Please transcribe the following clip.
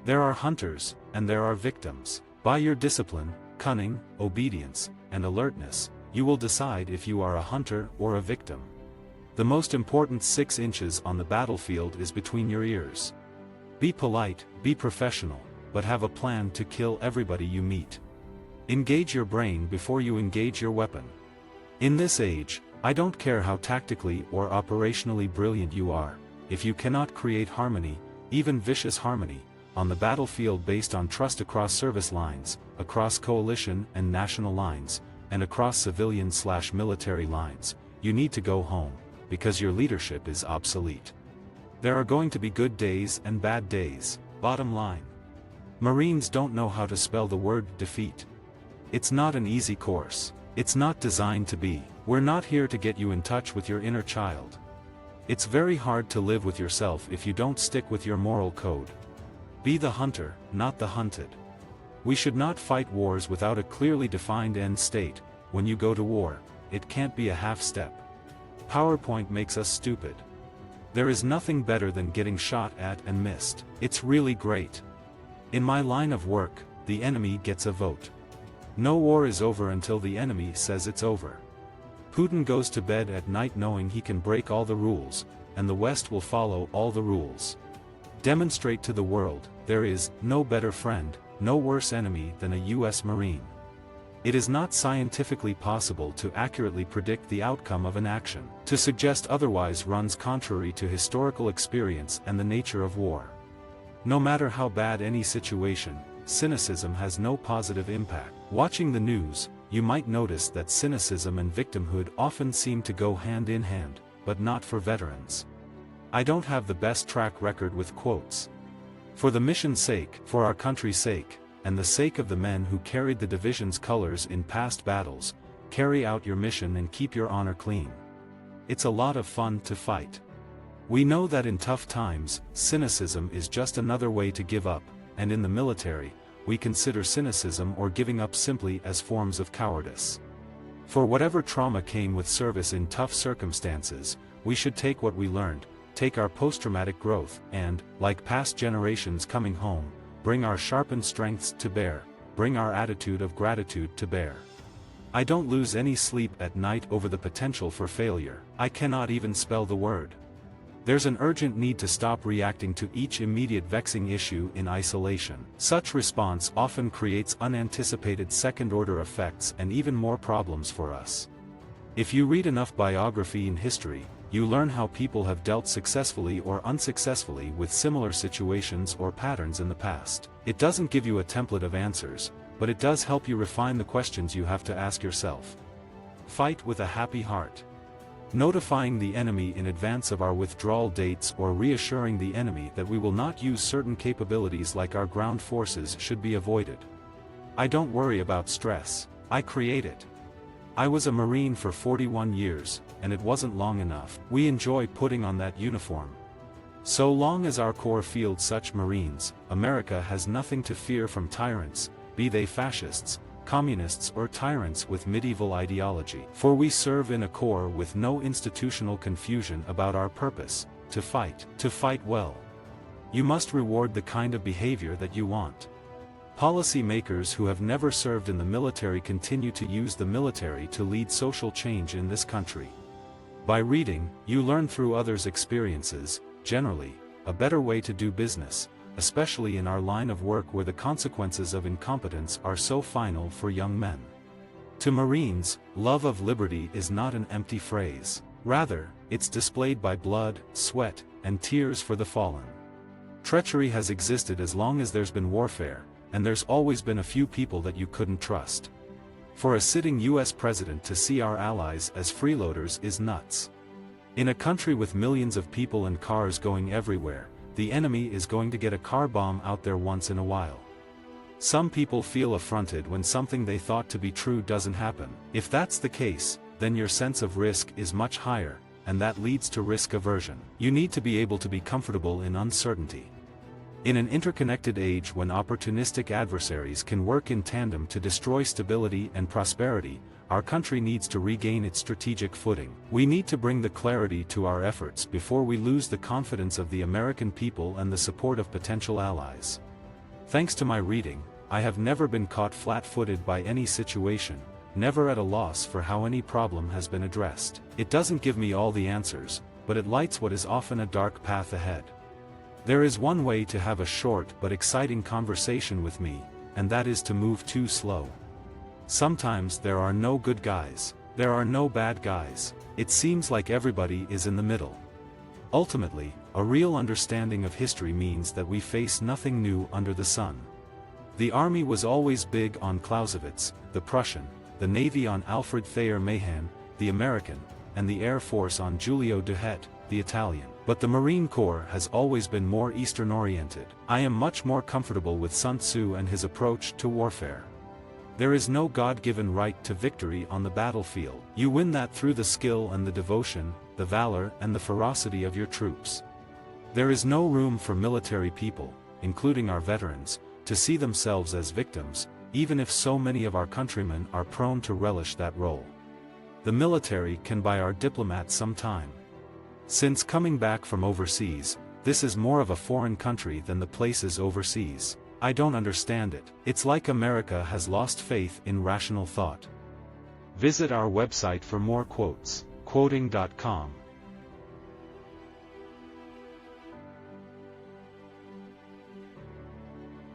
There are hunters, and there are victims. By your discipline, cunning, obedience, and alertness, you will decide if you are a hunter or a victim. The most important 6 inches on the battlefield is between your ears. Be polite, be professional, but have a plan to kill everybody you meet. Engage your brain before you engage your weapon. In this age, I don't care how tactically or operationally brilliant you are, if you cannot create harmony, even vicious harmony, on the battlefield based on trust across service lines, across coalition and national lines, and across civilian/military lines, you need to go home, because your leadership is obsolete. There are going to be good days and bad days. Bottom line. Marines don't know how to spell the word defeat. It's not an easy course. It's not designed to be. We're not here to get you in touch with your inner child. It's very hard to live with yourself if you don't stick with your moral code. Be the hunter, not the hunted. We should not fight wars without a clearly defined end state. When you go to war, it can't be a half step. PowerPoint makes us stupid. There is nothing better than getting shot at and missed. It's really great. In my line of work, the enemy gets a vote. No war is over until the enemy says it's over. Putin goes to bed at night knowing he can break all the rules, and the West will follow all the rules. Demonstrate to the world, there is no better friend, no worse enemy than a U.S. Marine. It is not scientifically possible to accurately predict the outcome of an action. To suggest otherwise runs contrary to historical experience and the nature of war. No matter how bad any situation, cynicism has no positive impact. Watching the news, you might notice that cynicism and victimhood often seem to go hand in hand, but not for veterans. I don't have the best track record with quotes. For the mission's sake, for our country's sake, and the sake of the men who carried the division's colors in past battles, carry out your mission and keep your honor clean. It's a lot of fun to fight. We know that in tough times, cynicism is just another way to give up, and in the military, we consider cynicism or giving up simply as forms of cowardice. For whatever trauma came with service in tough circumstances, we should take what we learned, take our post-traumatic growth, and, like past generations coming home, bring our sharpened strengths to bear, bring our attitude of gratitude to bear. I don't lose any sleep at night over the potential for failure. I cannot even spell the word. There's an urgent need to stop reacting to each immediate vexing issue in isolation. Such response often creates unanticipated second-order effects and even more problems for us. If you read enough biography in history, you learn how people have dealt successfully or unsuccessfully with similar situations or patterns in the past. It doesn't give you a template of answers, but it does help you refine the questions you have to ask yourself. Fight with a happy heart. Notifying the enemy in advance of our withdrawal dates or reassuring the enemy that we will not use certain capabilities like our ground forces should be avoided. I don't worry about stress, I create it. I was a Marine for 41 years, and it wasn't long enough. We enjoy putting on that uniform. So long as our Corps fields such Marines, America has nothing to fear from tyrants, be they fascists, communists or tyrants with medieval ideology. For we serve in a Corps with no institutional confusion about our purpose, to fight well. You must reward the kind of behavior that you want. Policy makers who have never served in the military continue to use the military to lead social change in this country. By reading, you learn through others' experiences, generally, a better way to do business, especially in our line of work where the consequences of incompetence are so final for young men. To Marines, love of liberty is not an empty phrase. Rather, it's displayed by blood, sweat, and tears for the fallen. Treachery has existed as long as there's been warfare, and there's always been a few people that you couldn't trust. For a sitting US president to see our allies as freeloaders is nuts. In a country with millions of people and cars going everywhere, the enemy is going to get a car bomb out there once in a while. Some people feel affronted when something they thought to be true doesn't happen. If that's the case, then your sense of risk is much higher, and that leads to risk aversion. You need to be able to be comfortable in uncertainty. In an interconnected age when opportunistic adversaries can work in tandem to destroy stability and prosperity, our country needs to regain its strategic footing. We need to bring the clarity to our efforts before we lose the confidence of the American people and the support of potential allies. Thanks to my reading, I have never been caught flat-footed by any situation, never at a loss for how any problem has been addressed. It doesn't give me all the answers, but it lights what is often a dark path ahead. There is one way to have a short but exciting conversation with me, and that is to move too slow. Sometimes there are no good guys, there are no bad guys, it seems like everybody is in the middle. Ultimately, a real understanding of history means that we face nothing new under the sun. The army was always big on Clausewitz, the Prussian, the navy on Alfred Thayer Mahan, the American, and the air force on Giulio Douhet, the Italian. But the Marine Corps has always been more Eastern-oriented. I am much more comfortable with Sun Tzu and his approach to warfare. There is no God-given right to victory on the battlefield. You win that through the skill and the devotion, the valor and the ferocity of your troops. There is no room for military people, including our veterans, to see themselves as victims, even if so many of our countrymen are prone to relish that role. The military can buy our diplomats some time. Since coming back from overseas, this is more of a foreign country than the places overseas. I don't understand it. It's like America has lost faith in rational thought. Visit our website for more quotes, quoting.com.